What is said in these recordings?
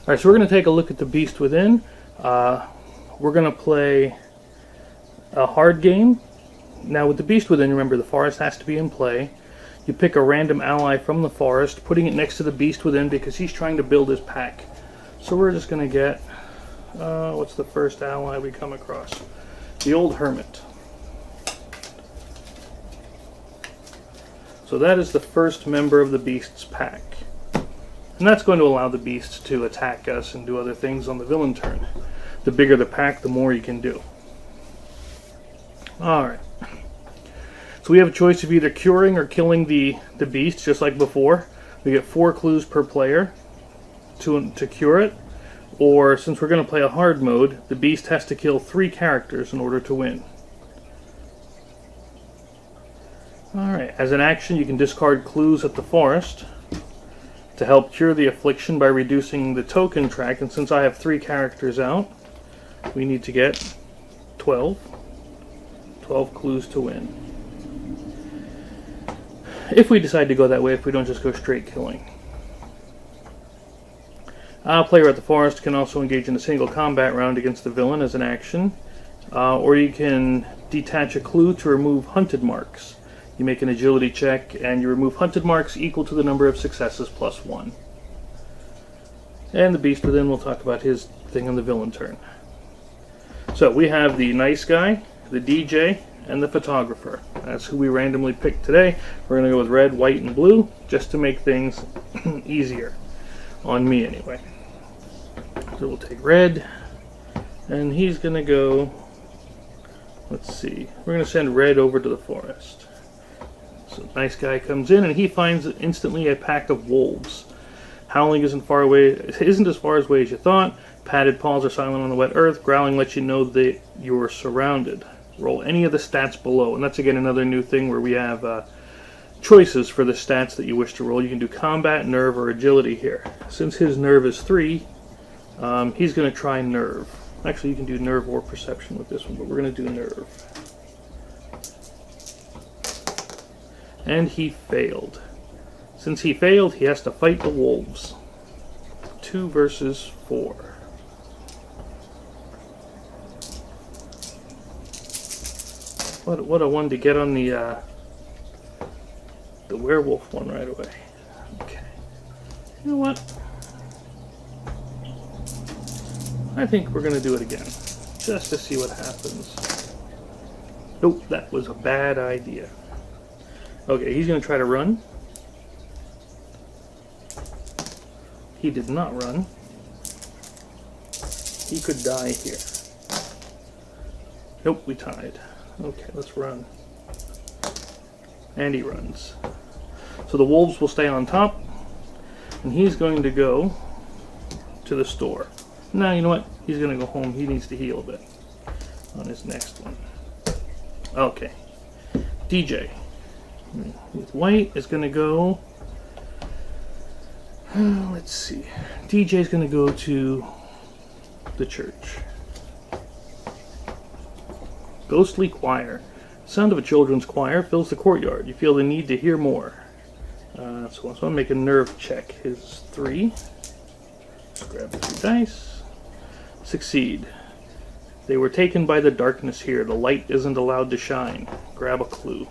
Alright, so we're going to take a look at the Beast Within. We're going to play a hard game. Now with the Beast Within, remember the forest has to be in play. You pick a random ally from the forest, putting it next to the Beast Within because he's trying to build his pack. So we're just going to get, what's the first ally we come across? The Old Hermit. So that is the first member of the Beast's pack. And that's going to allow the Beast to attack us and do other things on the villain turn. The bigger the pack, the more you can do. Alright. So we have a choice of either curing or killing the Beast, just like before. We get 4 clues per player to cure it. Or, since we're going to play a hard mode, the Beast has to kill 3 characters in order to win. Alright, as an action you can discard clues at the forest to help cure the affliction by reducing the token track, and since I have 3 characters out, we need to get 12 clues to win. If we decide to go that way, if we don't just go straight killing. A player at the forest can also engage in a single combat round against the villain as an action, or you can detach a clue to remove hunted marks. You make an agility check, and you remove hunted marks equal to the number of successes plus 1. And the Beast Within, we'll talk about his thing on the villain turn. So we have the nice guy, the DJ, and the photographer. That's who we randomly picked today. We're going to go with red, white, and blue, just to make things easier. On me, anyway. So we'll take red, and he's going to go, let's see, we're going to send red over to the forest. So nice guy comes in, and he finds instantly a pack of wolves. Howling isn't as far away as you thought. Padded paws are silent on the wet earth. Growling lets you know that you're surrounded. Roll any of the stats below, and that's again another new thing where we have choices for the stats that you wish to roll. You can do combat, nerve, or agility here. Since his nerve is 3, he's going to try nerve. Actually, you can do nerve or perception with this one, but we're going to do nerve. And he failed. Since he failed, he has to fight the wolves. 2 versus 4. What a one to get on the werewolf one right away. Okay. You know what? I think we're going to do it again. Just to see what happens. Nope, that was a bad idea. Okay, he's going to try to run. He did not run. He could die here. Nope, we tied. Okay, let's run. And he runs. So the wolves will stay on top, and he's going to go to the store. Now, you know what? He's going to go home. He needs to heal a bit on his next one. Okay. DJ. With white is going to go... let's see. DJ is going to go to the church. Ghostly choir. Sound of a children's choir fills the courtyard. You feel the need to hear more. So I'm going to make a nerve check. His 3. Just grab the 3 dice. Succeed. They were taken by the darkness here. The light isn't allowed to shine. Grab a clue.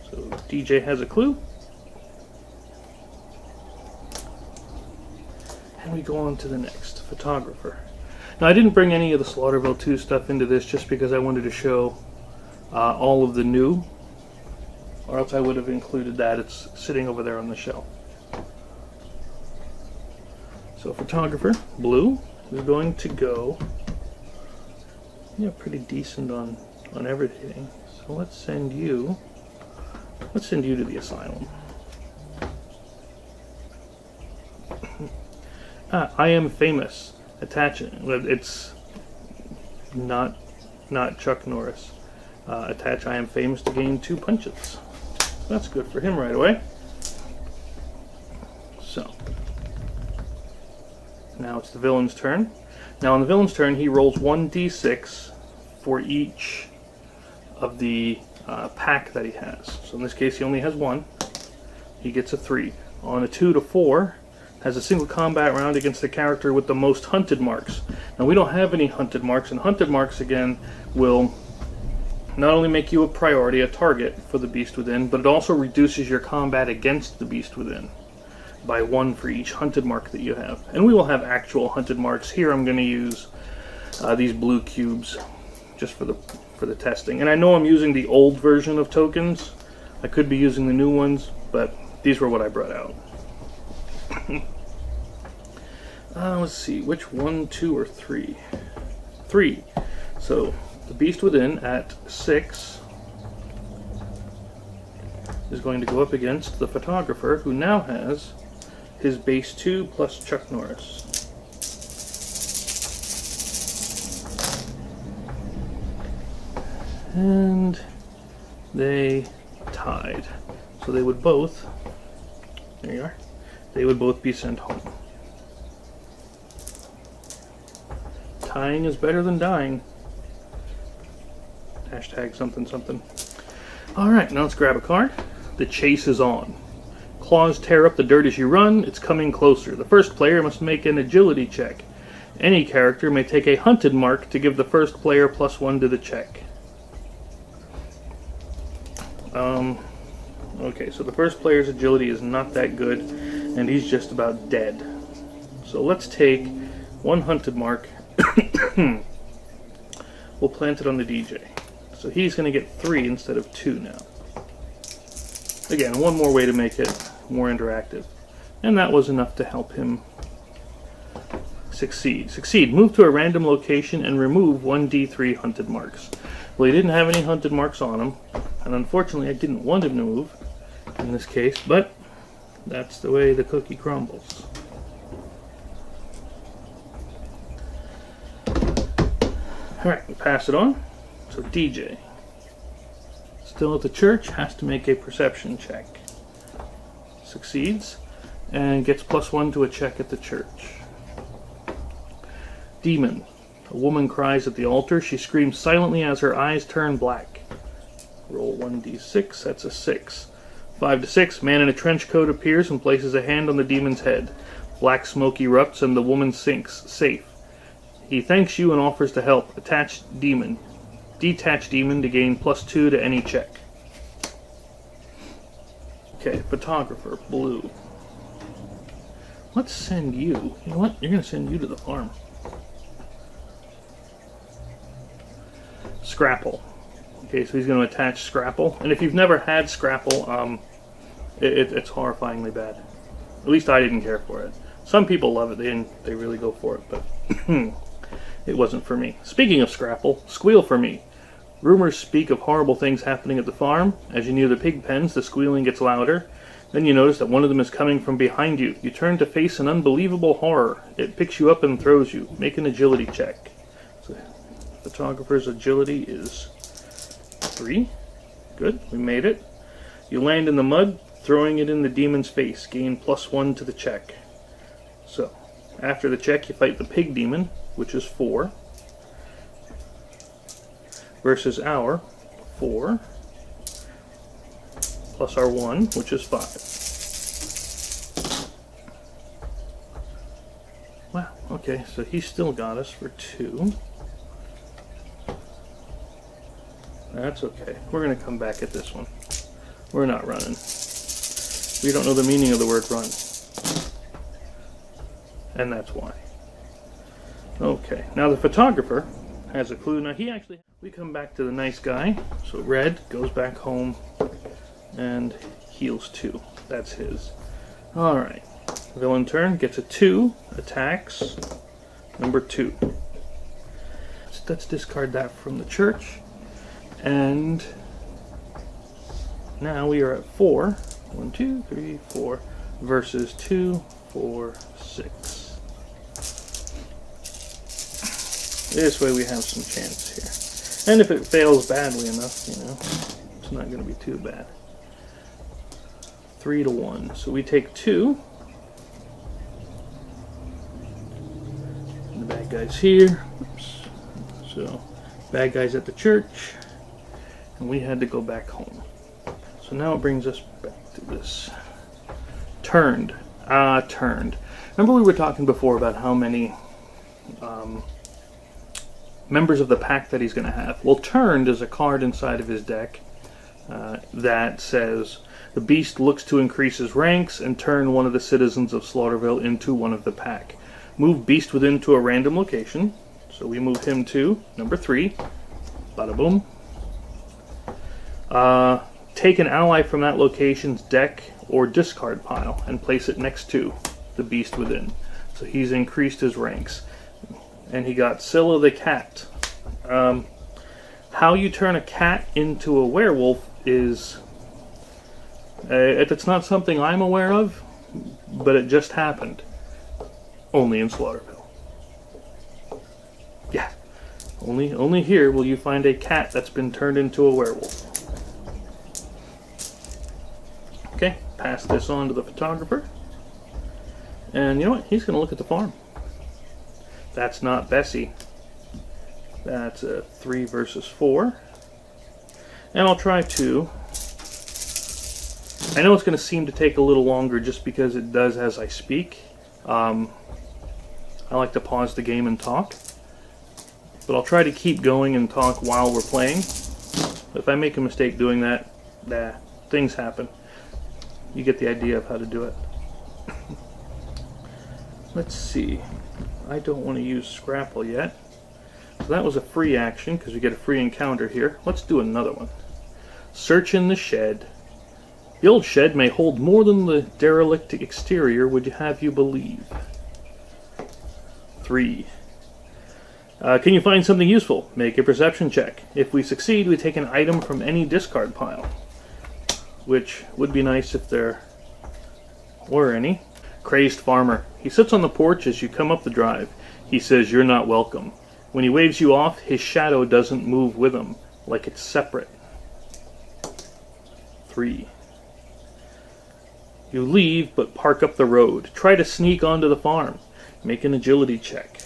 So DJ has a clue. And we go on to the next. Photographer. Now I didn't bring any of the Slaughterville 2 stuff into this just because I wanted to show all of the new, or else I would have included that. It's sitting over there on the shelf. So photographer, blue, is going to go, pretty decent on everything. So let's send you to the asylum. I am famous. Attach it. It's not Chuck Norris. Attach I am famous to gain 2 punches. That's good for him right away. So now it's the villain's turn. Now on the villain's turn, he rolls 1d6 for each of the pack that he has. So in this case, he only has 1. He gets a 3. On a 2 to 4, has a single combat round against the character with the most hunted marks. Now we don't have any hunted marks, and hunted marks again will not only make you a priority, a target for the Beast Within, but it also reduces your combat against the Beast Within by 1 for each hunted mark that you have. And we will have actual hunted marks. Here I'm going to use these blue cubes just for the testing. And I know I'm using the old version of tokens. I could be using the new ones, but these were what I brought out. Let's see, which 1, 2, or 3? 3. So the Beast Within at 6 is going to go up against the Photographer, who now has his base 2 plus Chuck Norris. And they tied. So they would both, there you are, they would both be sent home. Tying is better than dying. Hashtag something something. Alright, now let's grab a card. The chase is on. Claws tear up the dirt as you run. It's coming closer. The first player must make an agility check. Any character may take a hunted mark to give the first player +1 to the check. Okay, so the first player's agility is not that good, and he's just about dead. So let's take 1 hunted mark. We'll plant it on the DJ. So he's going to get 3 instead of 2 now. Again, one more way to make it more interactive. And that was enough to help him succeed. Succeed. Move to a random location and remove 1d3 hunted marks. Well, he didn't have any hunted marks on him, and unfortunately I didn't want him to move in this case, but that's the way the cookie crumbles. Alright, we'll pass it on. So DJ, still at the church, has to make a perception check. Succeeds, and gets +1 to a check at the church. Demon. A woman cries at the altar. She screams silently as her eyes turn black. Roll 1d6, that's a 6. 5 to 6, man in a trench coat appears and places a hand on the demon's head. Black smoke erupts and the woman sinks, safe. He thanks you and offers to help. Detach demon to gain +2 to any check. Okay, Photographer, blue. Let's send you. You know what? You're going to send you to the farm. Scrapple. Okay, so he's going to attach Scrapple. And if you've never had Scrapple, it's horrifyingly bad. At least I didn't care for it. Some people love it. They really go for it, but it wasn't for me. Speaking of Scrapple, squeal for me. Rumors speak of horrible things happening at the farm. As you near the pig pens, the squealing gets louder. Then you notice that one of them is coming from behind you. You turn to face an unbelievable horror. It picks you up and throws you. Make an agility check. So, Photographer's agility is 3. Good, we made it. You land in the mud, throwing it in the demon's face. Gain +1 to the check. So, after the check, you fight the pig demon, which is 4, versus our 4, plus our 1, which is 5. Wow, okay, so he still got us for 2. That's okay. We're going to come back at this one. We're not running. We don't know the meaning of the word run. And that's why. Okay, now the Photographer has a clue. Now we come back to the nice guy. So red goes back home and heals 2. That's his. Alright. Villain turn, gets a 2, attacks, number 2. Let's discard that from the church. And now we are at 4. 1, 2, 3, 4 versus 2, 4, 6. This way we have some chance here. And if it fails badly enough, you know, it's not going to be too bad. 3 to 1. So we take 2. And the bad guy's here. Oops. So, bad guy's at the church. And we had to go back home. So now it brings us back to this. Turned. Turned. Remember we were talking before about how many members of the pack that he's going to have? Well, Turned is a card inside of his deck that says the beast looks to increase his ranks and turn one of the citizens of Slaughterville into one of the pack. Move beast within to a random location. So we move him to number 3. Bada boom. Take an ally from that location's deck or discard pile and place it next to the beast within. So he's increased his ranks. And he got Scylla the cat. How you turn a cat into a werewolf is... it's not something I'm aware of, but it just happened. Only in Slaughterville. Yeah. Only here will you find a cat that's been turned into a werewolf. Okay, pass this on to the photographer. And you know what? He's going to look at the farm. That's not Bessie. That's a 3 versus 4. And I'll try to... I know it's going to seem to take a little longer just because it does as I speak. I like to pause the game and talk. But I'll try to keep going and talk while we're playing. If I make a mistake doing that, things happen. You get the idea of how to do it. Let's see. I don't want to use Scrapple yet. So that was a free action because we get a free encounter here. Let's do another one. Search in the shed. The old shed may hold more than the derelict exterior would have you believe. 3. Can you find something useful? Make a perception check. If we succeed, we take an item from any discard pile. Which would be nice if there were any. Crazed farmer. He sits on the porch as you come up the drive. He says you're not welcome. When he waves you off, his shadow doesn't move with him, like it's separate. 3. You leave, but park up the road. Try to sneak onto the farm. Make an agility check.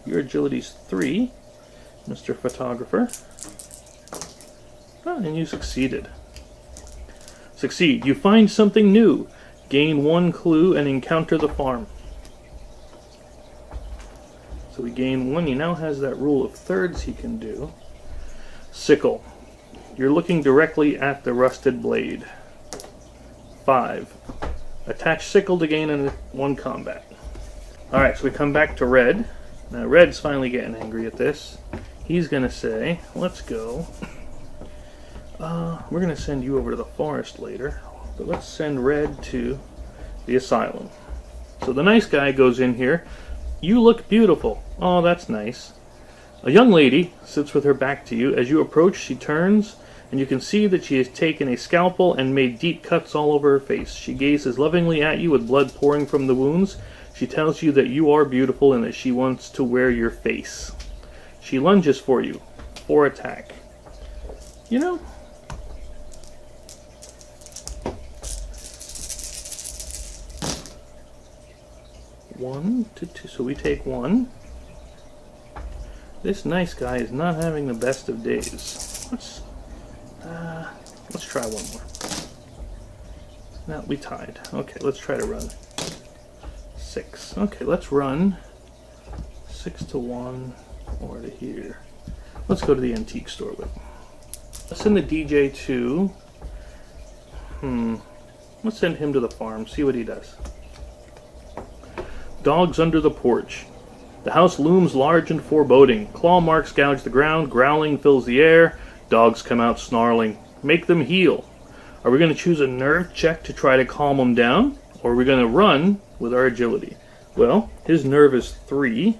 Your agility's 3, Mr. Photographer. Oh, and you succeeded. Succeed. You find something new. Gain 1 clue and encounter the farm. So we gain 1. He now has that rule of thirds he can do. Sickle. You're looking directly at the rusted blade. 5. Attach sickle to gain 1 combat. Alright, so we come back to Red. Now Red's finally getting angry at this. He's going to say, let's go. We're going to send you over to the forest later. But let's send Red to the asylum. So the nice guy goes in here. You look beautiful. Oh, that's nice. A young lady sits with her back to you. As you approach, she turns, and you can see that she has taken a scalpel and made deep cuts all over her face. She gazes lovingly at you with blood pouring from the wounds. She tells you that you are beautiful and that she wants to wear your face. She lunges for you. 4 attack. You know, one to 2, so we take 1. This nice guy is not having the best of days. Let's try one more. No, we tied. Okay, let's try to run. 6. Okay, let's run 6 to 1 or to here. Let's go to the antique store with him. Let's send the DJ to... Let's send him to the farm, see what he does. Dogs under the porch. The house looms large and foreboding. Claw marks gouge the ground, growling fills the air. Dogs come out snarling. Make them heel. Are we going to choose a nerve check to try to calm them down? Or are we going to run with our agility? Well, his nerve is 3.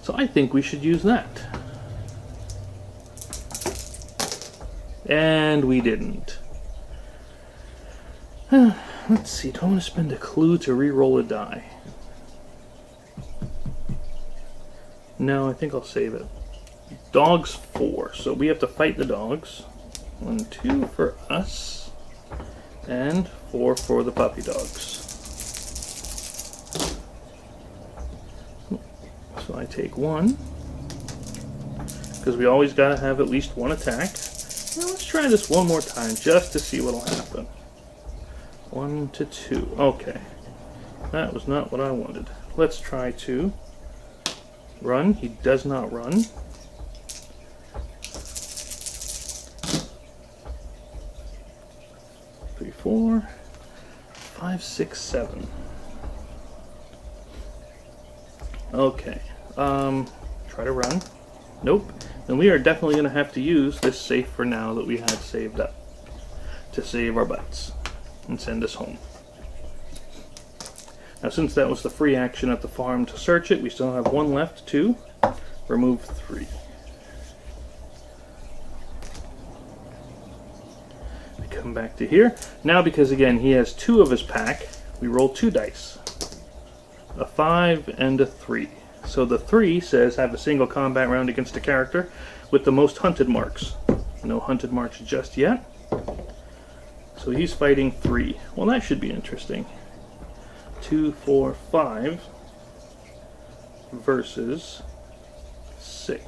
So I think we should use that. And we didn't. Let's see, do I want to spend a clue to re-roll a die? No, I think I'll save it. Dogs 4, so we have to fight the dogs. 1, 2 for us, and 4 for the puppy dogs. So I take 1, because we always got to have at least 1 attack. Now let's try this one more time, just to see what'll happen. 1 to 2. Okay. That was not what I wanted. Let's try to run. He does not run. Three, 4, 5, 6, 7. Okay. Try to run. Nope. Then we are definitely going to have to use this safe for now that we had saved up to save our butts and send us home. Now, since that was the free action at the farm to search it, we still have one left to remove 3. We come back to here. Now, because again, he has 2 of his pack, we roll 2 dice. A 5 and a 3. So the 3 says have a single combat round against a character with the most hunted marks. No hunted marks just yet. So he's fighting 3. Well, that should be interesting. 2, 4, 5 versus 6.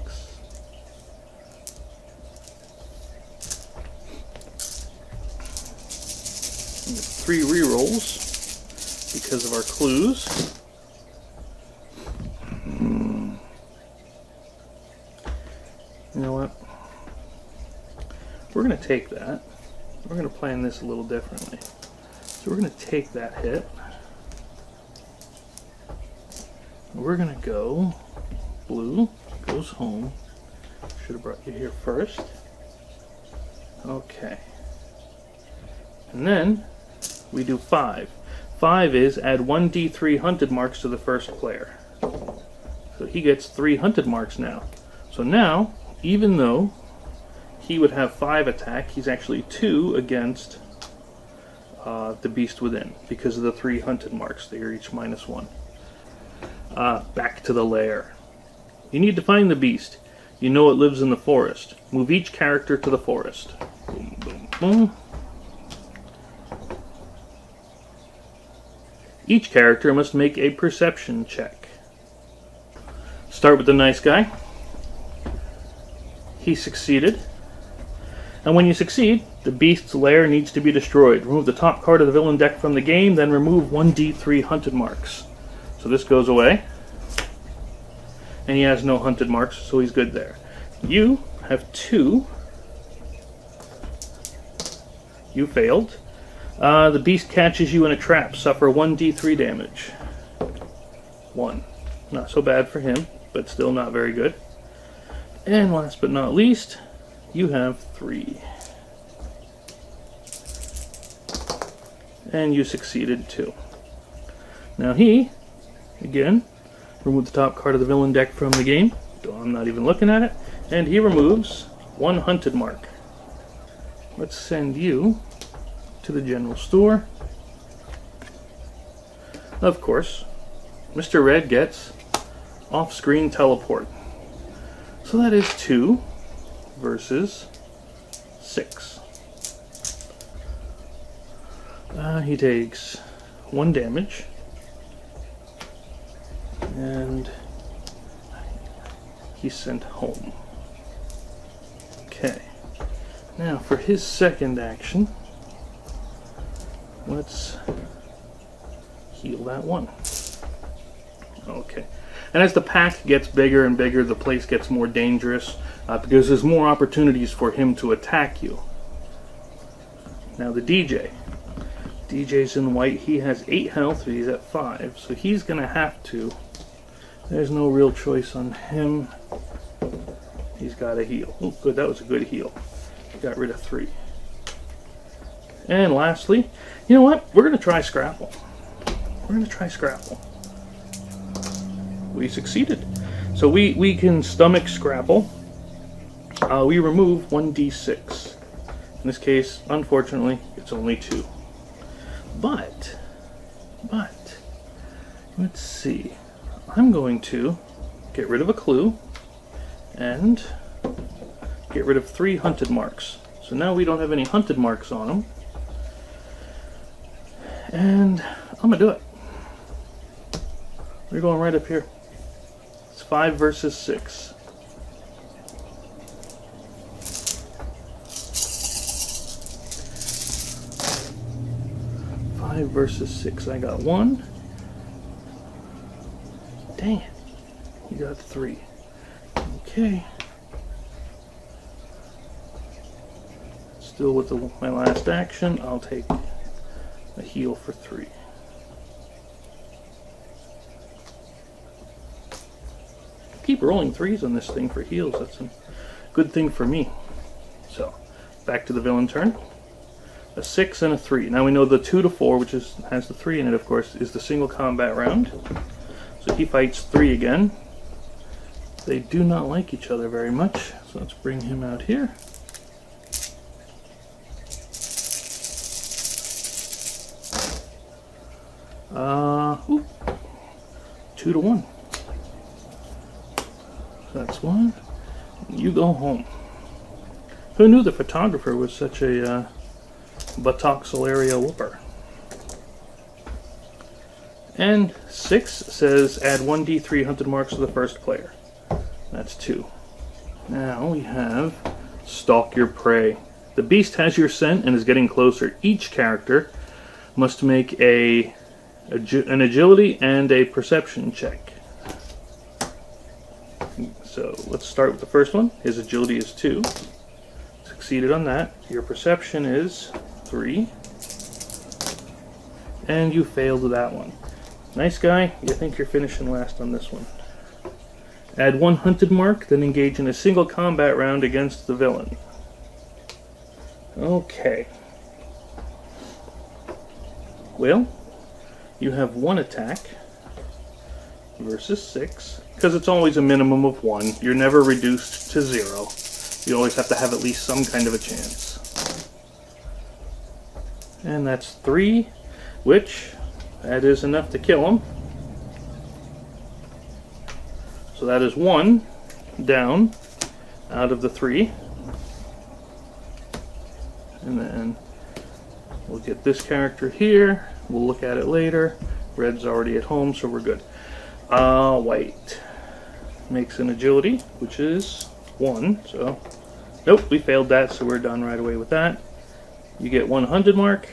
We have 3 rerolls because of our clues. You know what? We're going to take that. We're going to plan this a little differently. So we're going to take that hit. We're going to go blue, goes home. Should have brought you here first. Okay. And then we do 5. 5 is add 1d3 hunted marks to the first player. So he gets 3 hunted marks now. So now, even though he would have 5 attack, he's actually 2 against the beast within because of the 3 hunted marks. They are each -1. Back to the lair. You need to find the beast. You know it lives in the forest. Move each character to the forest. Boom, boom, boom. Each character must make a perception check. Start with the nice guy. He succeeded. And when you succeed, the beast's lair needs to be destroyed. Remove the top card of the villain deck from the game, then remove 1d3 hunted marks. So this goes away. And he has no hunted marks, so he's good there. You have 2. You failed. The beast catches you in a trap. Suffer 1d3 damage. 1. Not so bad for him, but still not very good. And last but not least, you have 3. And you succeeded too. Now he, again, remove the top card of the villain deck from the game. I'm not even looking at it. And he removes 1 hunted mark. Let's send you to the general store. Of course, Mr. Red gets off-screen teleport. So that is 2 versus 6. He takes 1 damage. And he's sent home. Okay. Now for his second action, let's heal that 1. Okay. And as the pack gets bigger and bigger, the place gets more dangerous because there's more opportunities for him to attack you. Now the DJ. DJ's in white. He has 8 health, but he's at 5. So he's going to have to... There's no real choice on him. He's got to heal. Oh, good. That was a good heal. Got rid of 3. And lastly, you know what? We're going to try Scrapple. We're going to try Scrapple. We succeeded. So we can stomach Scrapple. We remove 1d6. In this case, unfortunately, it's only 2. But, let's see. I'm going to get rid of a clue and get rid of 3 hunted marks. So now we don't have any hunted marks on them. And I'm going to do it. We're going right up here. It's 5 versus 6. 5 versus 6. I got 1. Dang it. You got 3. Okay. Still with my last action, I'll take a heal for 3. Keep rolling 3s on this thing for heals. That's a good thing for me. So, back to the villain turn. A 6 and a 3. Now we know the 2 to 4, which has the 3 in it, of course, is the single combat round. So he fights 3 again. They do not like each other very much, so let's bring him out here. Ooh, 2 to 1. So that's 1. You go home. Who knew the photographer was such a buttocks area whooper? And 6 says add 1d3 hunted marks to the first player. That's 2. Now we have stalk your prey. The beast has your scent and is getting closer. Each character must make an agility and a perception check. So let's start with the first one. His agility is 2. Succeeded on that. Your perception is 3. And you failed that one. Nice guy. You think you're finishing last on this one. Add 1 hunted mark, then engage in a single combat round against the villain. Okay. Well, you have 1 attack versus 6, because it's always a minimum of 1. You're never reduced to 0. You always have to have at least some kind of a chance. And that's 3, which that is enough to kill him. So that is 1 down out of the 3. And then we'll get this character here. We'll look at it later. Red's already at home, so we're good. White makes an agility, which is 1. So, nope, we failed that, so we're done right away with that. You get 1 hunted mark.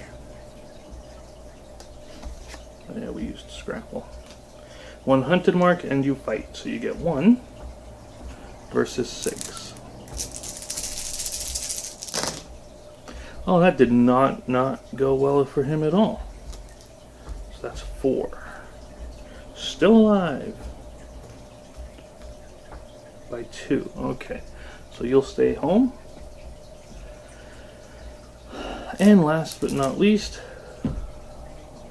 Oh, yeah, we used Scrapple. 1 hunted mark, and you fight. So you get 1 versus 6. Oh, that did not go well for him at all. So that's 4. Still alive. By 2. Okay. So you'll stay home. And last but not least,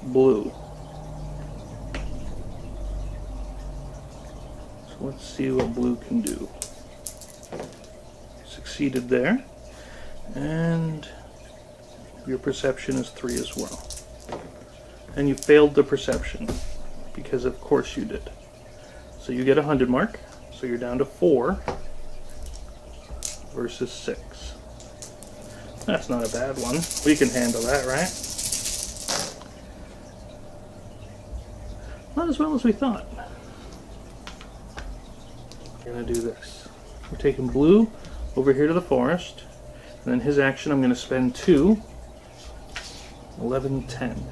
blue. So let's see what blue can do. Succeeded there. And your perception is 3 as well. And you failed the perception, because of course you did. So you get a 100 mark, so you're down to 4 versus 6. That's not a bad one. We can handle that, right? Not as well as we thought. We're going to do this. We're taking blue over here to the forest, and then his action I'm going to spend 2, 11, 10,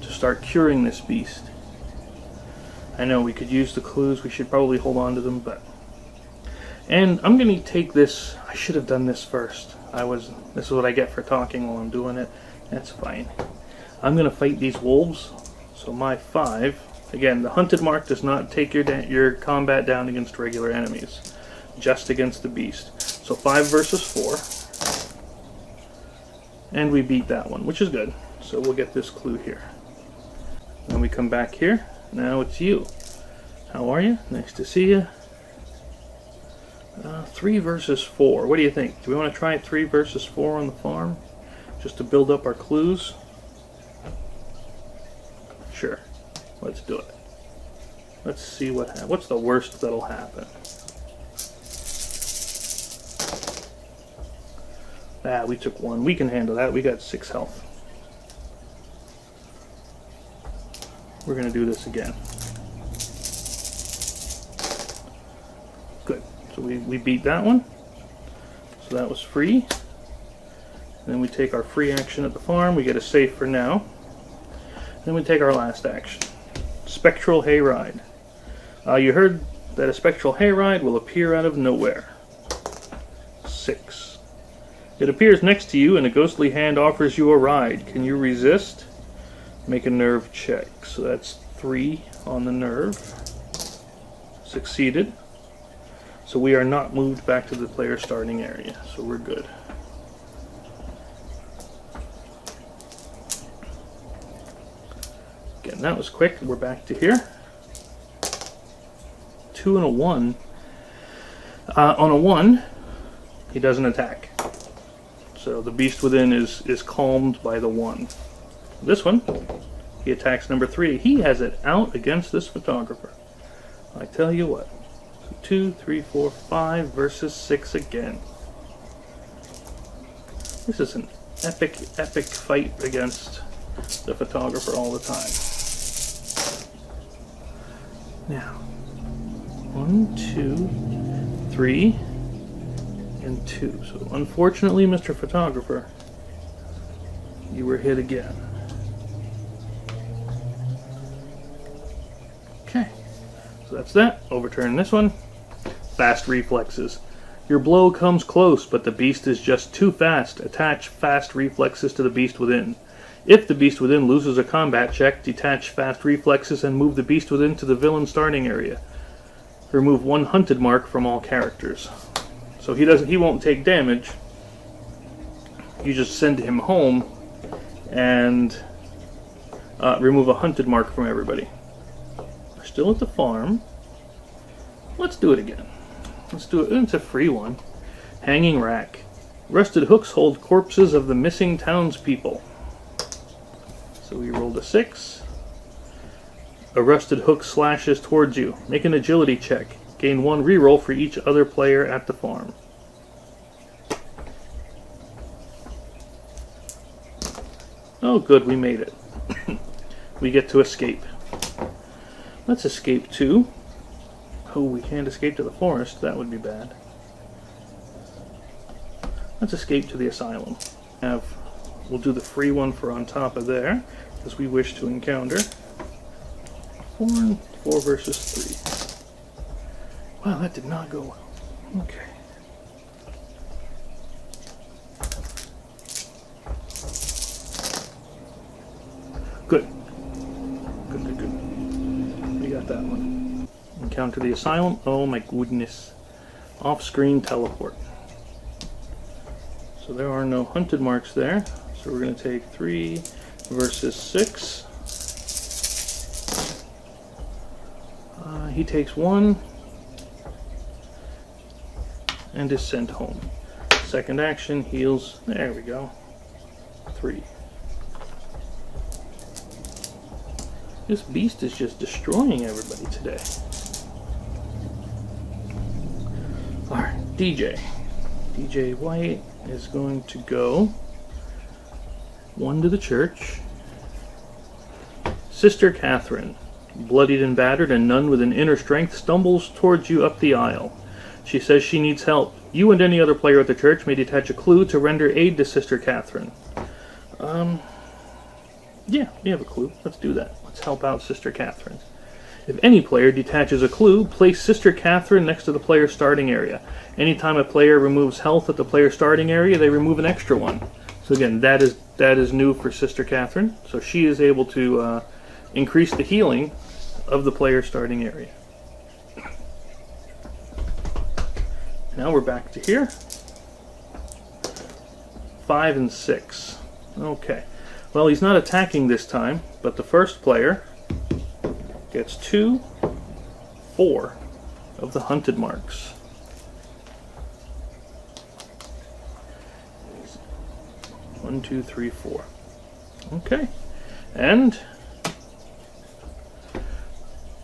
to start curing this beast. I know we could use the clues, we should probably hold on to them, but... And I'm going to take this, I should have done this first. This is what I get for talking while I'm doing it. That's fine. I'm going to fight these wolves, so my 5, again, the hunted mark does not take your combat down against regular enemies, just against the beast. So 5 versus 4, and we beat that one, which is good. So we'll get this clue here. Then we come back here. Now it's you. How are you? Nice to see you. 3 versus 4. What do you think? Do we want to try 3 versus 4 on the farm? Just to build up our clues? Sure. Let's do it. Let's see what's the worst that'll happen. We took 1. We can handle that. We got 6 health. We're going to do this again. Good. So we beat that one. So that was free. And then we take our free action at the farm. We get a save for now. Then we take our last action. Spectral Hayride. You heard that a spectral hayride will appear out of nowhere. 6. It appears next to you and a ghostly hand offers you a ride. Can you resist? Make a nerve check. So that's 3 on the nerve. Succeeded. So we are not moved back to the player starting area. So we're good. Again, that was quick. We're back to here. 2 and a 1. On a 1, he doesn't attack. So the beast within is calmed by the 1. This one, he attacks number 3. He has it out against this photographer. I tell you what. So 2, 3, 4, 5 versus 6 again. This is an epic fight against the photographer all the time. Now, 1, 2, 3, and 2. So unfortunately, Mr. Photographer, you were hit again. Okay, so that's that. Overturn this one. Fast reflexes. Your blow comes close, but the beast is just too fast. Attach fast reflexes to the beast within. If the beast within loses a combat check, detach fast reflexes and move the beast within to the villain starting area. Remove 1 hunted mark from all characters. So he won't take damage. You just send him home and remove a hunted mark from everybody. We're still at the farm. Let's do it again. Let's do it. It's a free one. Hanging rack. Rusted hooks hold corpses of the missing townspeople. So we rolled a 6. A rusted hook slashes towards you. Make an agility check. Gain 1 reroll for each other player at the farm. Oh good, we made it. We get to escape. Let's escape too. Oh, we can't escape to the forest. That would be bad. Let's escape to the asylum. We'll do the free one for on top of there, because we wish to encounter 4 and 4 versus 3. Wow, that did not go well. Okay. Good. Good. We got that one. Encounter the asylum. Oh my goodness. Off-screen teleport. So there are no hunted marks there. So we're going to take 3 versus 6. He takes 1 and is sent home. Second action, heals. There we go. 3. This beast is just destroying everybody today. Alright, DJ. DJ White is going to go 1 to the church. Sister Catherine, bloodied and battered and none with an inner strength, stumbles towards you up the aisle. She says she needs help. You and any other player at the church may detach a clue to render aid to Sister Catherine. Yeah, we have a clue. Let's do that. Let's help out Sister Catherine. If any player detaches a clue, place Sister Catherine next to the player's starting area. Anytime a player removes health at the player's starting area, they remove an extra one. So again, that is new for Sister Catherine. So she is able to increase the healing of the player's starting area. Now we're back to here. 5 and 6. Okay. Well, he's not attacking this time, but the first player gets 2, 4 of the hunted marks. 1, 2, 3, 4. Okay. And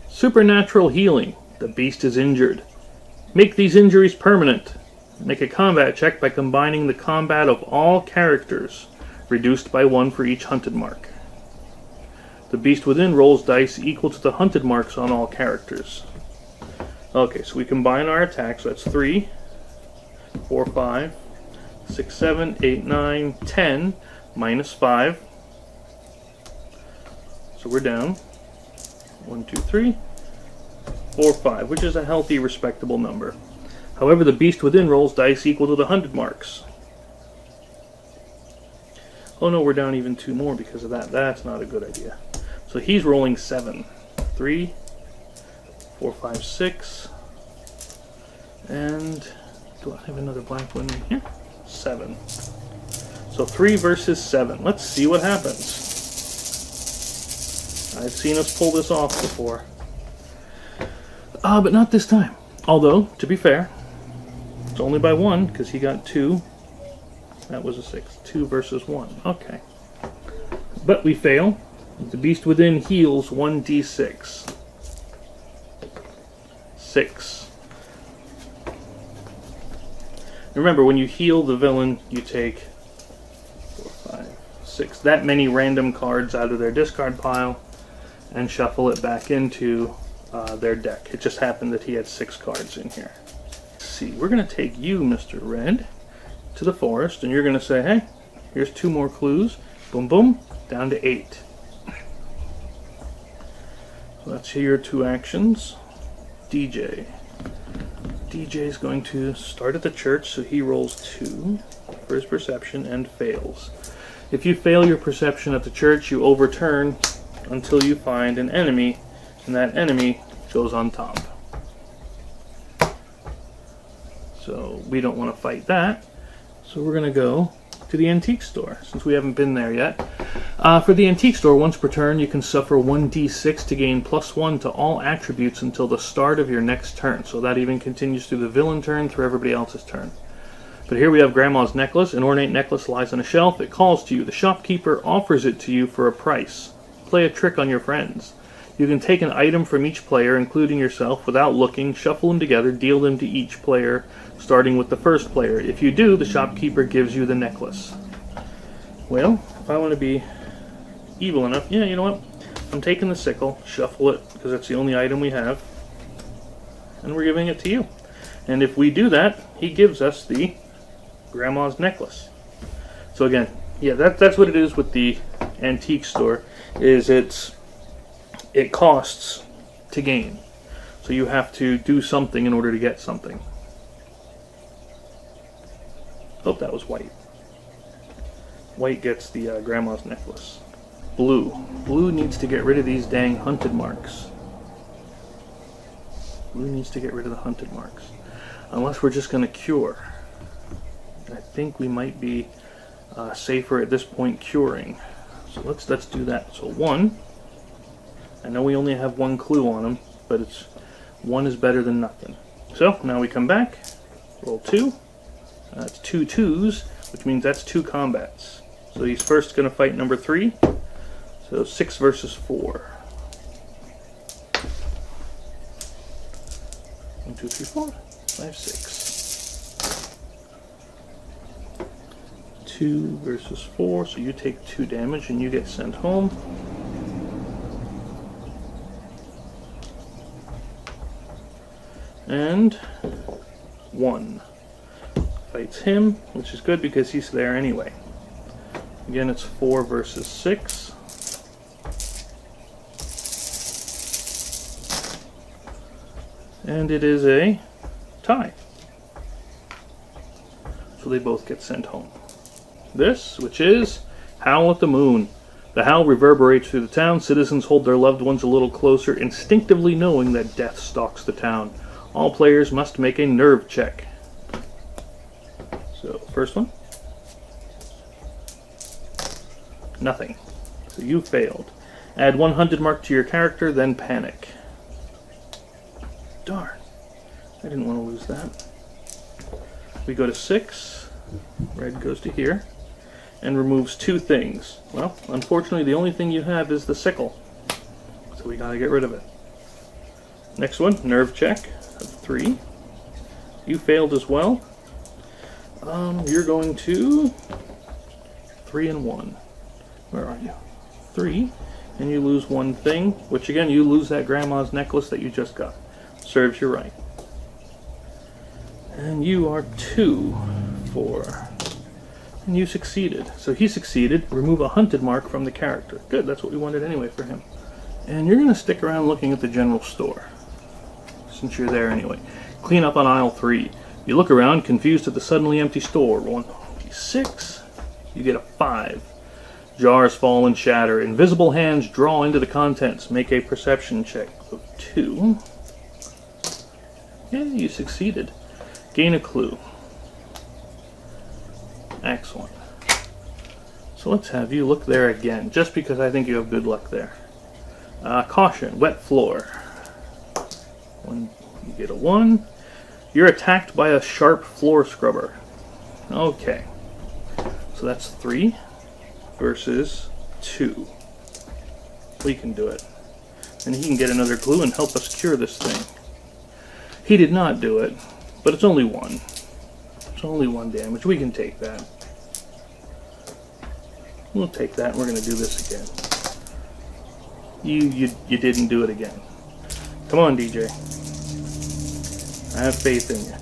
supernatural healing. The beast is injured. Make these injuries permanent. Make a combat check by combining the combat of all characters, reduced by 1 for each hunted mark. The beast within rolls dice equal to the hunted marks on all characters. Okay, so we combine our attacks. So that's 3, 4, 5, 6, 7, 8, 9, 10, minus 5. So we're down 1, 2, 3, 4, 5, which is a healthy, respectable number. However, the beast within rolls dice equal to the 100 marks. Oh no, we're down even 2 more because of that. That's not a good idea. So he's rolling 7. 3, 4, 5, 6. And do I have another black one in here? 7. So 3 versus 7. Let's see what happens. I've seen us pull this off before. But not this time. Although, to be fair, it's only by 1 because he got 2. That was a 6. 2 versus 1. Okay. But we fail. The beast within heals 1d6. 6. Remember, when you heal the villain, you take 4, 5, 6. That many random cards out of their discard pile and shuffle it back into their deck. It just happened that he had 6 cards in here. Let's see, we're going to take you, Mr. Red, to the forest, and you're going to say, hey, here's 2 more clues. Boom, boom, down to 8. So that's your 2 actions. DJ. DJ is going to start at the church, so he rolls 2 for his perception and fails. If you fail your perception at the church, you overturn until you find an enemy, and that enemy goes on top. So we don't want to fight that, so we're going to go to the antique store, since we haven't been there yet. For the antique store, once per turn, you can suffer 1d6 to gain +1 to all attributes until the start of your next turn. So that even continues through the villain turn, through everybody else's turn. But here we have Grandma's necklace. An ornate necklace lies on a shelf. It calls to you. The shopkeeper offers it to you for a price. Play a trick on your friends. You can take an item from each player, including yourself, without looking, shuffle them together, deal them to each player, starting with the first player. If you do, the shopkeeper gives you the necklace. Well, if I want to be evil enough, yeah, you know what? I'm taking the sickle, shuffle it, because that's the only item we have, and we're giving it to you. And if we do that, he gives us the Grandma's necklace. So again, yeah, that's what it is with the antique store, is it costs to gain. So you have to do something in order to get something. Oh, that was white. White gets the Grandma's necklace. Blue. Blue needs to get rid of these dang hunted marks. Blue needs to get rid of the hunted marks. Unless we're just going to cure. I think we might be safer at this point curing. So let's do that. So 1. I know we only have 1 clue on him, but 1 is better than nothing. So now we come back. Roll 2. That's 2 2s, which means that's 2 combats. So he's first going to fight number 3. So 6 versus 4. 1, 2, 3, 4, 5, 6. 2 versus 4, so you take 2 damage and you get sent home. And 1 fights him, which is good because he's there anyway. Again, it's 4 versus 6. And it is a tie. So they both get sent home. This, which is Howl at the Moon. The howl reverberates through the town. Citizens hold their loved ones a little closer, instinctively knowing that death stalks the town. All players must make a nerve check. So, first one. Nothing. So you failed. Add 100 mark to your character, then panic. Darn. I didn't want to lose that. We go to 6. Red goes to here. And removes 2 things. Well, unfortunately, the only thing you have is the sickle. So we gotta get rid of it. Next one, nerve check of 3. You failed as well. You're going to 3 and 1. Where are you? 3. And you lose 1 thing, which again, you lose that Grandma's necklace that you just got. Serves you right. And you are 2 for And you succeeded. So he succeeded. Remove a hunted mark from the character. Good, that's what we wanted anyway for him. And you're going to stick around looking at the general store, since you're there anyway. Clean up on aisle 3. You look around, confused at the suddenly empty store. Roll 6. You get a 5. Jars fall and shatter. Invisible hands draw into the contents. Make a perception check of 2. Yeah, you succeeded. Gain a clue. Excellent. So let's have you look there again, just because I think you have good luck there. Caution, wet floor. You get a 1. You're attacked by a sharp floor scrubber. Okay. So that's 3 versus 2. We can do it. And he can get another clue and help us cure this thing. He did not do it, but it's only 1. It's only 1 damage. We can take that. We'll take that, and we're going to do this again. You didn't do it again. Come on, DJ. I have faith in you.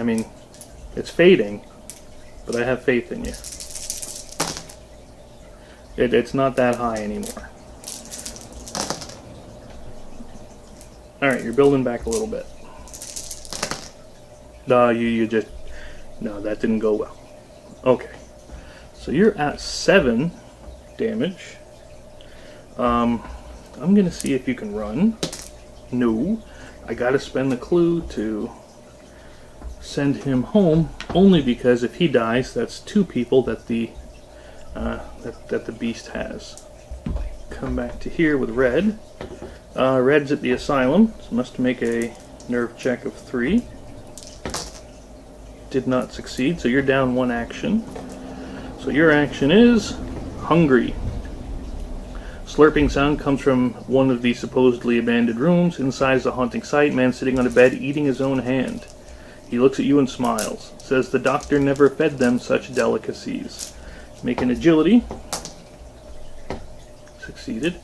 I mean, it's fading, but I have faith in you. It's not that high anymore. Alright, you're building back a little bit. No, no, that didn't go well. Okay. So you're at 7 damage. I'm going to see if you can run. No. I got to spend the clue to send him home, only because if he dies, that's 2 people that the beast has. Come back to here with Red. Red's at the asylum, so must make a nerve check of 3. Did not succeed, so you're down 1 action. So your action is hungry. Slurping sound comes from one of the supposedly abandoned rooms. Inside is a haunting sight. Man sitting on a bed eating his own hand. He looks at you and smiles. Says the doctor never fed them such delicacies. Make an agility. Succeeded.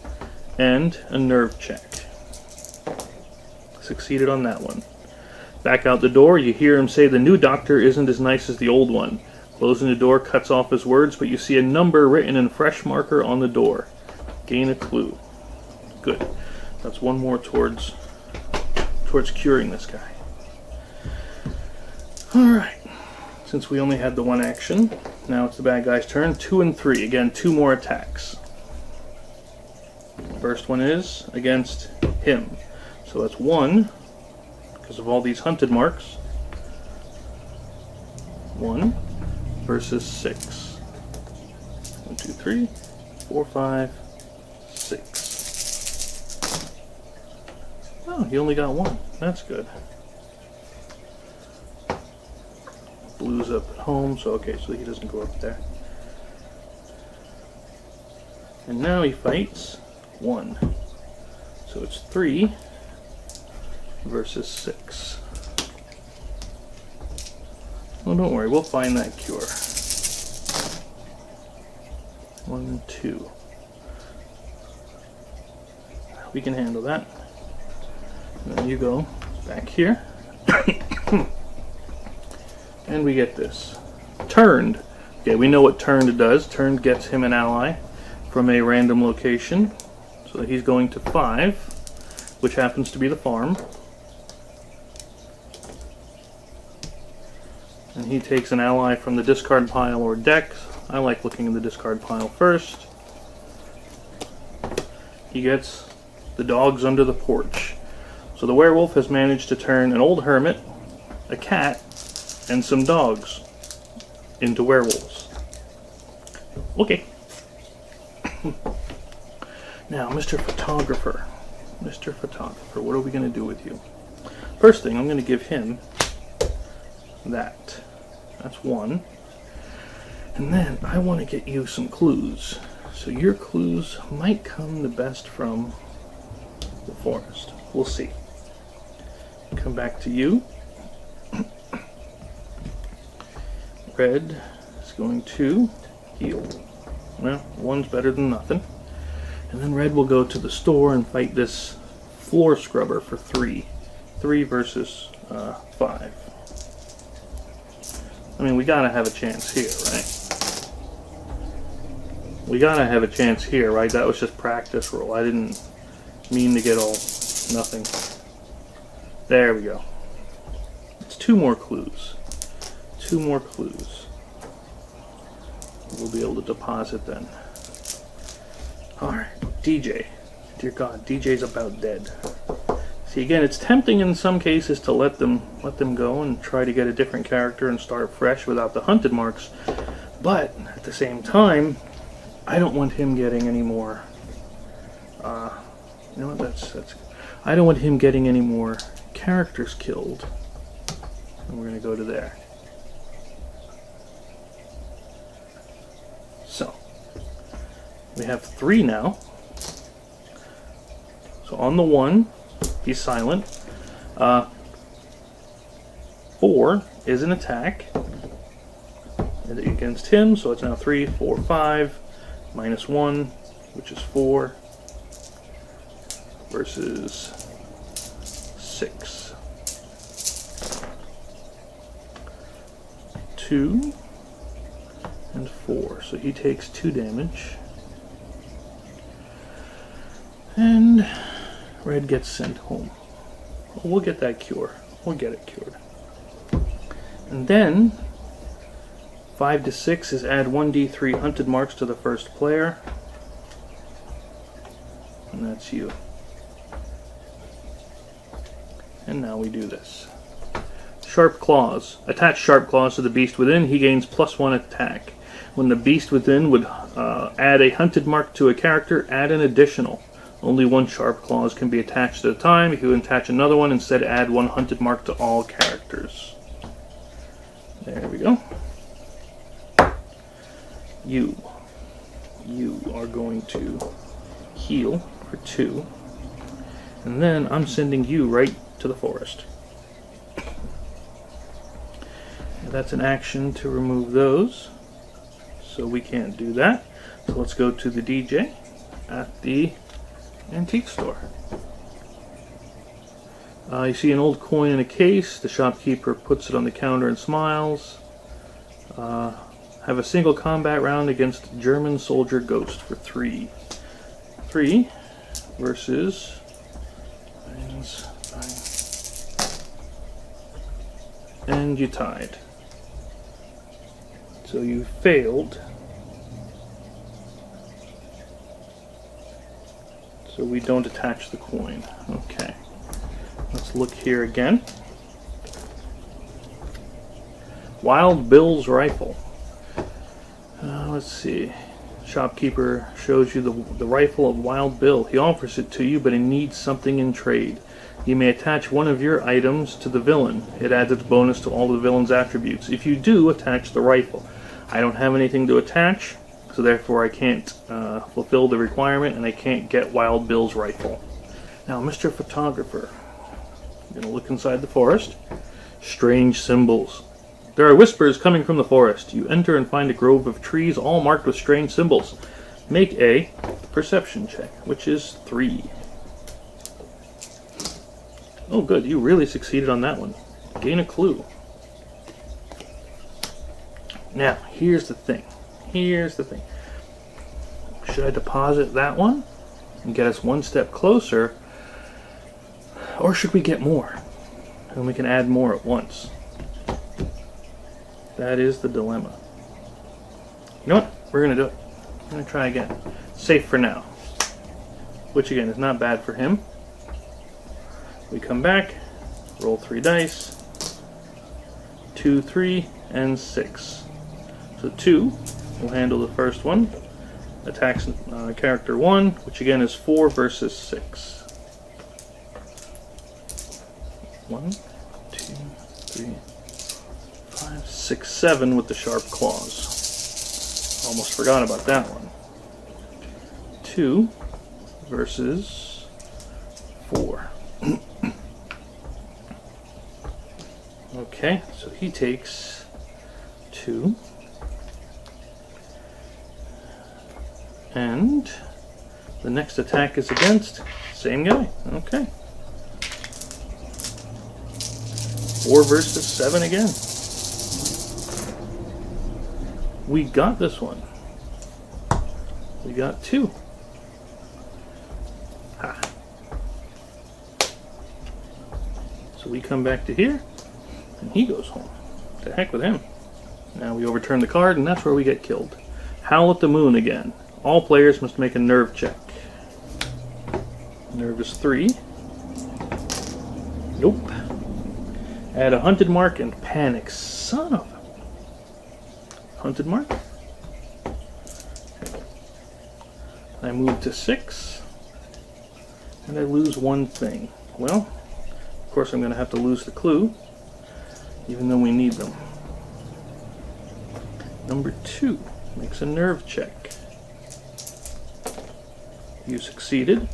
And a nerve check. Succeeded on that one. Back out the door, you hear him say the new doctor isn't as nice as the old one. Closing the door cuts off his words, but you see a number written in fresh marker on the door. Gain a clue. Good. That's 1 more towards curing this guy. Alright. Since we only had the 1 action, now it's the bad guy's turn. 2 and 3. Again, 2 more attacks. First one is against him. So that's 1, because of all these hunted marks. 1 versus 6. 1, 2, 3, 4, 5, 6. Oh, he only got 1. That's good. Blue's up at home, so okay, so he doesn't go up there. And now he fights 1. So it's 3 versus 6. Well, don't worry, we'll find that cure. 1, 2. We can handle that. And then you go back here. And we get this. Turned. Okay, we know what turned does. Turned gets him an ally from a random location. So he's going to 5, which happens to be the farm. And he takes an ally from the discard pile or deck. I like looking in the discard pile first. He gets the dogs under the porch. So the werewolf has managed to turn an old hermit, a cat, and some dogs into werewolves. Okay. Now, Mr. Photographer. Mr. Photographer, what are we going to do with you? First thing, I'm going to give him that. That's 1. And then I want to get you some clues. So your clues might come the best from the forest. We'll see. Come back to you. Red is going to heal. Well, 1's better than nothing. And then Red will go to the store and fight this floor scrubber for 3. 3 versus 5. I mean, we gotta have a chance here, right? We gotta have a chance here, right? That was just practice roll. I didn't mean to get all nothing. There we go. It's 2 more clues. 2 more clues. We'll be able to deposit then. Alright, DJ. Dear God, DJ's about dead. See, again, it's tempting in some cases to let them go and try to get a different character and start fresh without the hunted marks. But at the same time, I don't want him getting any more. You know what? That's. I don't want him getting any more characters killed. And we're going to go to there. So we have 3 now. So on the 1. He's silent. 4 is an attack against him, so it's now 3, 4, 5, minus 1, which is 4, versus 6. 2 and 4, so he takes 2 damage. And Red gets sent home. We'll get that cure. We'll get it cured. And then 5 to 6 is add 1d3 hunted marks to the first player. And that's you. And now we do this. Sharp Claws. Attach Sharp Claws to the beast within. He gains +1 attack. When the beast within would add a hunted mark to a character, add an additional. Only 1 Sharp Claws can be attached at a time. If you attach another one, instead add 1 hunted mark to all characters. There we go. You are going to heal for 2. And then I'm sending you right to the forest. And that's an action to remove those. So we can't do that. So let's go to the DJ at the antique store. You see an old coin in a case. The shopkeeper puts it on the counter and smiles. Have a single combat round against German soldier ghost for 3. 3 versus and you tied. So you failed. So we don't attach the coin. Okay. Let's look here again. Wild Bill's rifle. Let's see. Shopkeeper shows you the rifle of Wild Bill. He offers it to you, but he needs something in trade. You may attach one of your items to the villain. It adds its bonus to all the villain's attributes. If you do, attach the rifle. I don't have anything to attach, so therefore I can't fulfill the requirement, and I can't get Wild Bill's rifle. Now, Mr. Photographer, I'm going to look inside the forest. Strange symbols. There are whispers coming from the forest. You enter and find a grove of trees all marked with strange symbols. Make a perception check, which is 3. Oh good, you really succeeded on that one. Gain a clue. Now, here's the thing. Should I deposit that one and get us 1 step closer, or should we get more? And we can add more at once. That is the dilemma. You know what? We're going to do it. I'm going to try again. Safe for now. Which again is not bad for him. We come back, roll 3 dice. 2, 3, and 6. So 2 will handle the first one. Attacks character 1, which again is 4 versus 6. 1, 2, 3, 5, 6, 7 with the sharp claws. Almost forgot about that one. 2 versus 4. Okay, so he takes 2. And the next attack is against same guy. Okay. 4 versus 7 again. we got this one. We got 2. Ha. So we come back to here, and he goes home. To heck with him. Now we overturn the card, and that's where we get killed. Howl at the Moon again. All players must make a nerve check. Nerve is 3. Nope. Add a hunted mark and panic. Son of a... Hunted mark. I move to 6. And I lose 1 thing. Well, of course I'm going to have to lose the clue, even though we need them. Number 2 makes a nerve check. You succeeded.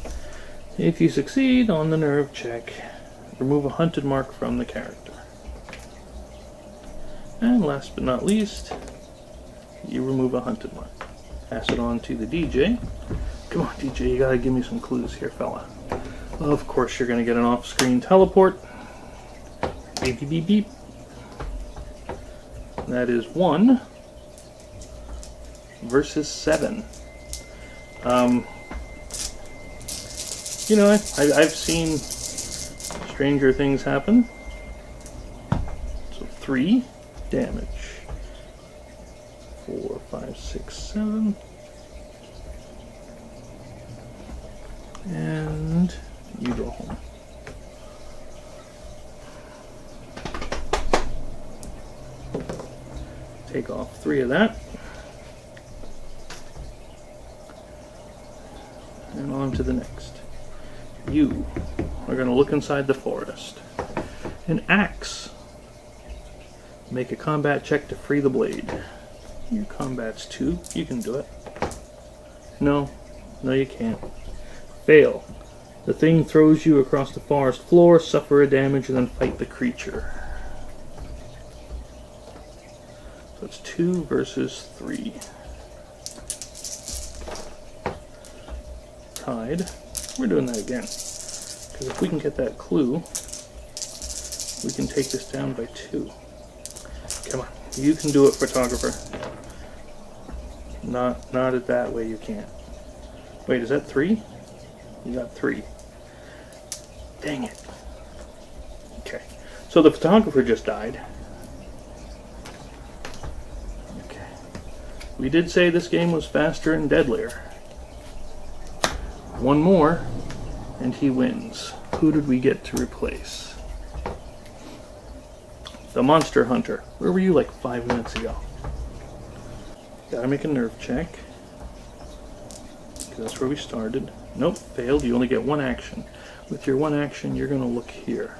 If you succeed on the nerve check, remove a hunted mark from the character. And last but not least, you remove a hunted mark. Pass it on to the DJ. Come on, DJ, you gotta give me some clues here, fella. Of course, you're gonna get an off-screen teleport. Beep, beep, beep, beep. That is 1 versus 7. You know, I've seen stranger things happen. So 3 damage. 4, 5, 6, 7. And you go home. Take off 3 of that. And on to the next. You are going to look inside the forest. An axe. Make a combat check to free the blade. Your combat's 2. You can do it. No. No, you can't. Fail. The thing throws you across the forest floor, suffer a damage, and then fight the creature. So it's 2 versus 3. Tied. We're doing that again. Because if we can get that clue, we can take this down by 2. Come on. You can do it, photographer. Not it that way, you can't. Wait, is that 3? You got 3. Dang it. Okay. So the photographer just died. Okay. We did say this game was faster and deadlier. 1 more, and he wins. Who did we get to replace? The Monster Hunter. Where were you like 5 minutes ago? Gotta make a nerve check. Because that's where we started. Nope, failed. You only get 1 action. With your 1 action, you're going to look here.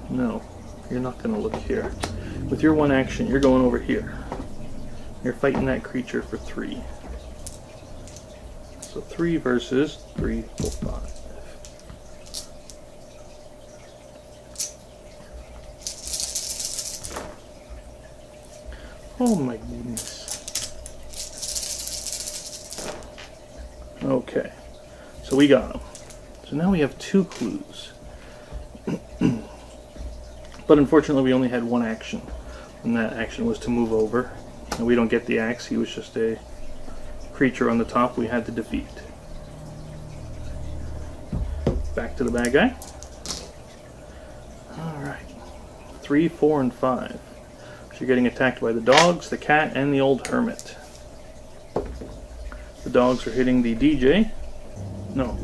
No, you're not going to look here. With your 1 action, you're going over here. You're fighting that creature for 3. So 3 versus 3, 4, 5. Oh my goodness. Okay, so we got them. So now we have 2 clues. But unfortunately we only had 1 action. And that action was to move over. And we don't get the axe, he was just a creature on the top we had to defeat. Back to the bad guy. Alright. 3, 4, and 5. So you're getting attacked by the dogs, the cat, and the old hermit. The dogs are hitting the DJ. No.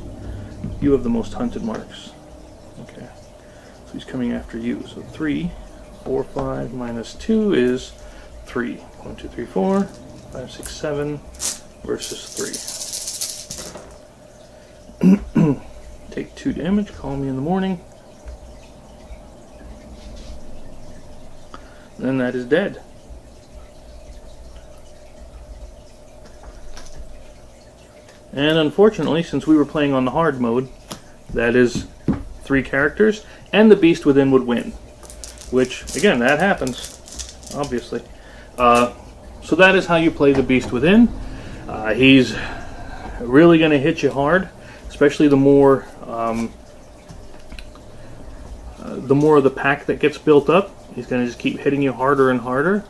You have the most hunted marks. Okay. So he's coming after you. So 3, 4, 5 minus 2 is 3. 1, 2, 3, 4, 5, 6, 7 versus 3. Take 2 damage. Call me in the morning. Then that is dead. And unfortunately, since we were playing on the hard mode, that is 3 characters, and the beast within would win. Which, again, that happens, obviously. So that is how you play the beast within. He's really going to hit you hard, especially the more of the pack that gets built up. He's going to just keep hitting you harder and harder.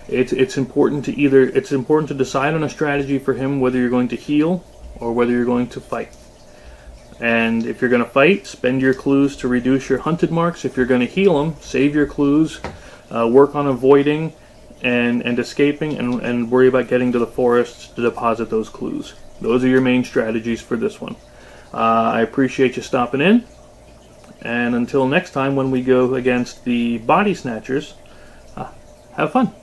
it's important to decide on a strategy for him, whether you're going to heal or whether you're going to fight. And if you're going to fight, spend your clues to reduce your hunted marks. If you're going to heal them, save your clues, work on avoiding and escaping, and worry about getting to the forests to deposit those clues. Those are your main strategies for this one. I appreciate you stopping in, and until next time when we go against the body snatchers, have fun.